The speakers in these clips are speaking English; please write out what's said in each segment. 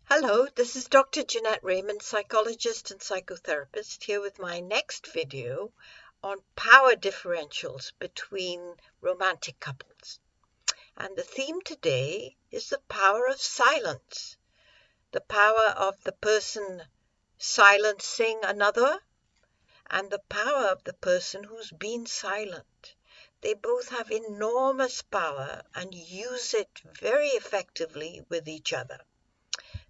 Hello, this is Dr. Jeanette Raymond, psychologist and psychotherapist, here with my next video on power differentials between romantic couples. And the theme today is the power of silence, the power of the person silencing another, and the power of the person who's been silent. They both have enormous power and use it very effectively with each other.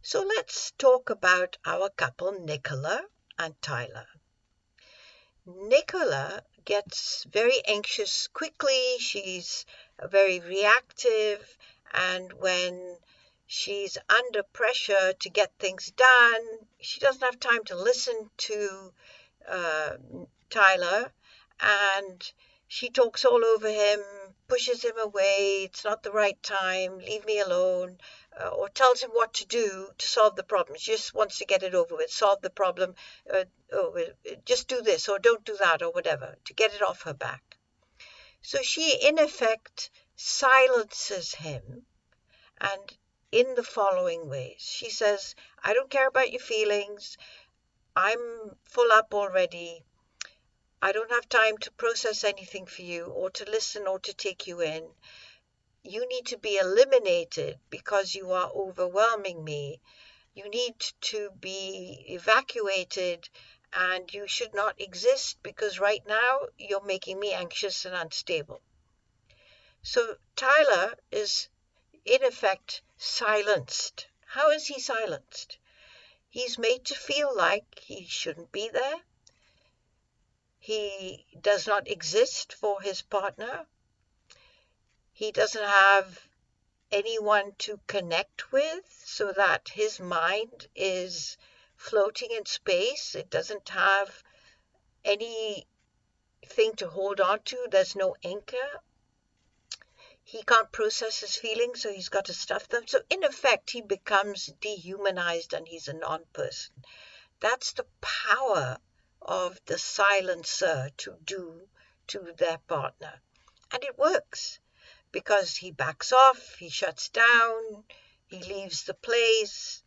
So let's talk about our couple, Nicola and Tyler. Nicola gets very anxious quickly. She's very reactive, and when she's under pressure to get things done, she doesn't have time to listen to Tyler, and she talks all over him, pushes him away, it's not the right time, leave me alone, or tells him what to do to solve the problem. She just wants to get it over with, solve the problem, just do this or don't do that or whatever, to get it off her back. So she, in effect, silences him, and in the following ways. She says, I don't care about your feelings, I'm full up already, I don't have time to process anything for you or to listen or to take you in. You need to be eliminated because you are overwhelming me. You need to be evacuated and you should not exist because right now you're making me anxious and unstable. So Tyler is in effect silenced. How is he silenced? He's made to feel like he shouldn't be there. He does not exist for his partner. He doesn't have anyone to connect with so that his mind is floating in space. It doesn't have anything to hold on to. There's no anchor. He can't process his feelings, so he's got to stuff them. So in effect, he becomes dehumanized and he's a non-person. That's the power of the silencer to do to their partner. And it works because he backs off, he shuts down, he leaves the place.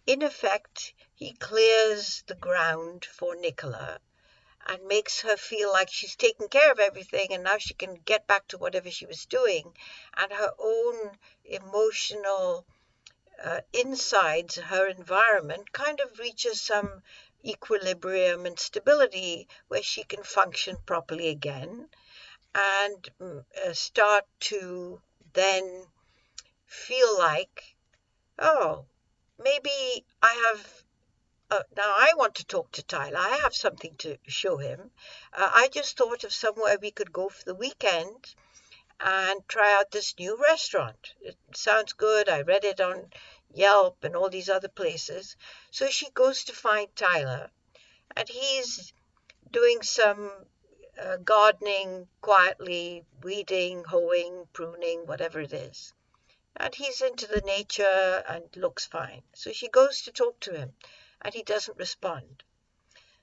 In effect, he clears the ground for Nicola and makes her feel like she's taken care of everything and now she can get back to whatever she was doing, and her own emotional insides, her environment kind of reaches some equilibrium and stability where she can function properly again and start to then feel like, oh, maybe I have, now I want to talk to Tyler. I have something to show him. I just thought of somewhere we could go for the weekend and try out this new restaurant. It sounds good. I read it on Yelp and all these other places. So she goes to find Tyler, and he's doing some gardening quietly, weeding, hoeing, pruning, whatever it is. And he's into the nature and looks fine. So she goes to talk to him, and he doesn't respond.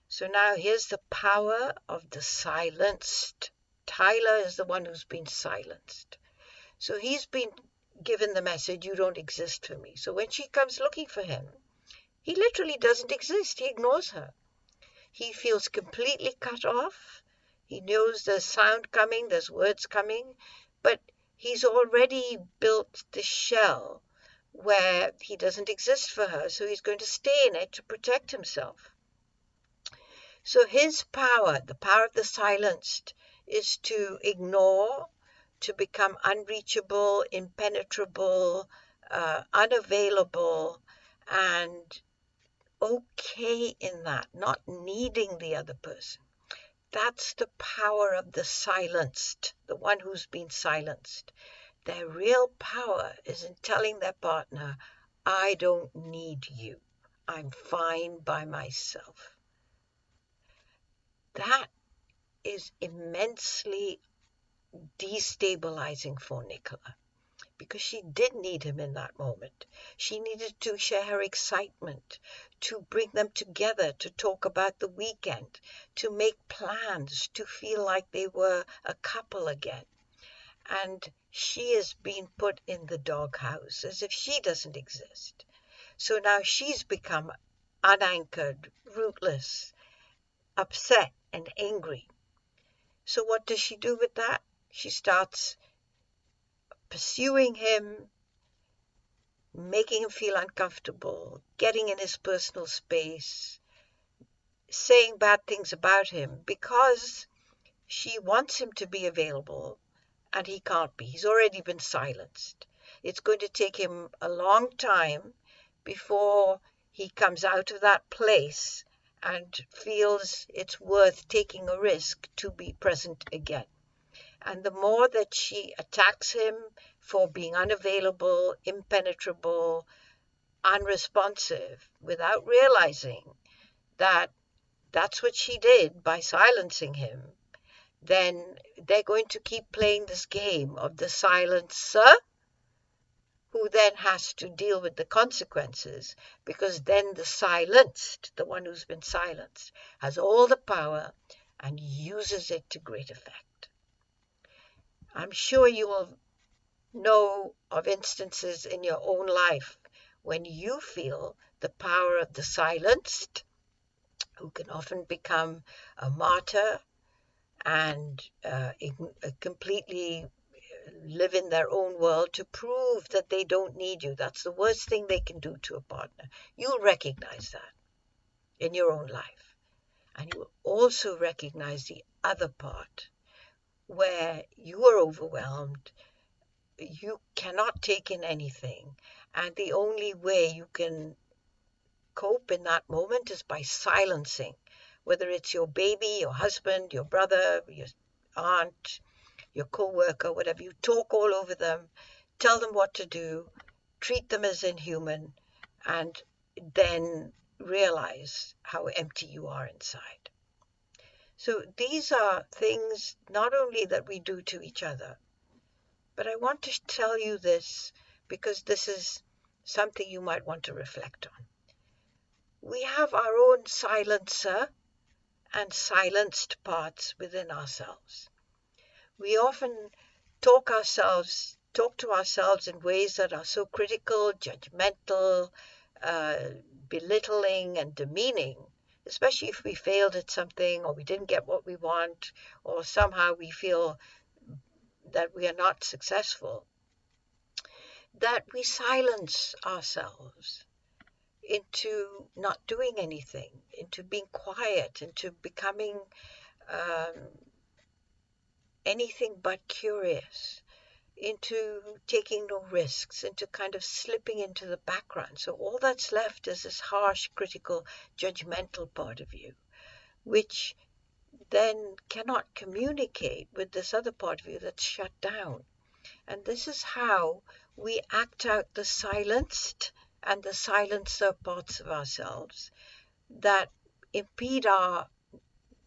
So now here's the power of the silenced. Tyler is the one who's been silenced. So he's been given the message, you don't exist for me. So when she comes looking for him, he literally doesn't exist. He ignores her. He feels completely cut off. He knows there's sound coming, there's words coming, but he's already built the shell where he doesn't exist for her, so he's going to stay in it to protect himself. So his power, the power of the silenced, is to ignore, to become unreachable, impenetrable, unavailable, and okay in that, not needing the other person. That's the power of the silenced, the one who's been silenced. Their real power is in telling their partner, I don't need you. I'm fine by myself. That is immensely destabilizing for Nicola because she did need him in that moment. She needed to share her excitement, to bring them together, to talk about the weekend, to make plans, to feel like they were a couple again. And she is being put in the doghouse as if she doesn't exist. So now she's become unanchored, rootless, upset, and angry. So what does she do with that? She starts pursuing him, making him feel uncomfortable, getting in his personal space, saying bad things about him because she wants him to be available and he can't be. He's already been silenced. It's going to take him a long time before he comes out of that place and feels it's worth taking a risk to be present again. And the more that she attacks him for being unavailable, impenetrable, unresponsive, without realizing that that's what she did by silencing him, then they're going to keep playing this game of the silencer, who then has to deal with the consequences, because then the silenced, the one who's been silenced, has all the power and uses it to great effect. I'm sure you will know of instances in your own life when you feel the power of the silenced, who can often become a martyr and completely live in their own world to prove that they don't need you. That's the worst thing they can do to a partner. You'll recognize that in your own life. And you will also recognize the other part where you are overwhelmed, you cannot take in anything, and the only way you can cope in that moment is by silencing, whether it's your baby, your husband, your brother, your aunt, your co-worker, whatever. You talk all over them, tell them what to do, treat them as inhuman, and then realize how empty you are inside. So these are things not only that we do to each other, but I want to tell you this because this is something you might want to reflect on. We have our own silencer and silenced parts within ourselves. We often talk to ourselves in ways that are so critical, judgmental, belittling, and demeaning, especially if we failed at something or we didn't get what we want, or somehow we feel that we are not successful, that we silence ourselves into not doing anything, into being quiet, into becoming anything but curious, into taking no risks, into kind of slipping into the background. So all that's left is this harsh, critical, judgmental part of you, which then cannot communicate with this other part of you that's shut down. And this is how we act out the silenced and the silencer parts of ourselves that impede our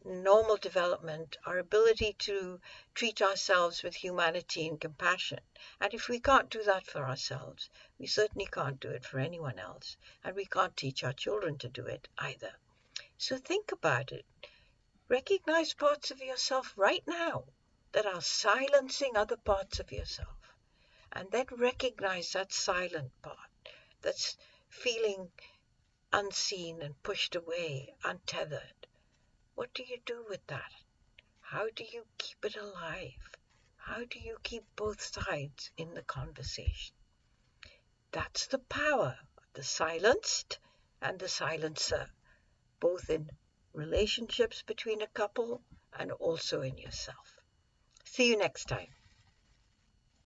normal development, our ability to treat ourselves with humanity and compassion. And if we can't do that for ourselves, we certainly can't do it for anyone else. And we can't teach our children to do it either. So think about it. Recognize parts of yourself right now that are silencing other parts of yourself. And then recognize that silent part that's feeling unseen and pushed away, untethered. What do you do with that? How do you keep it alive? How do you keep both sides in the conversation? That's the power of the silenced and the silencer, both in relationships between a couple and also in yourself. See you next time.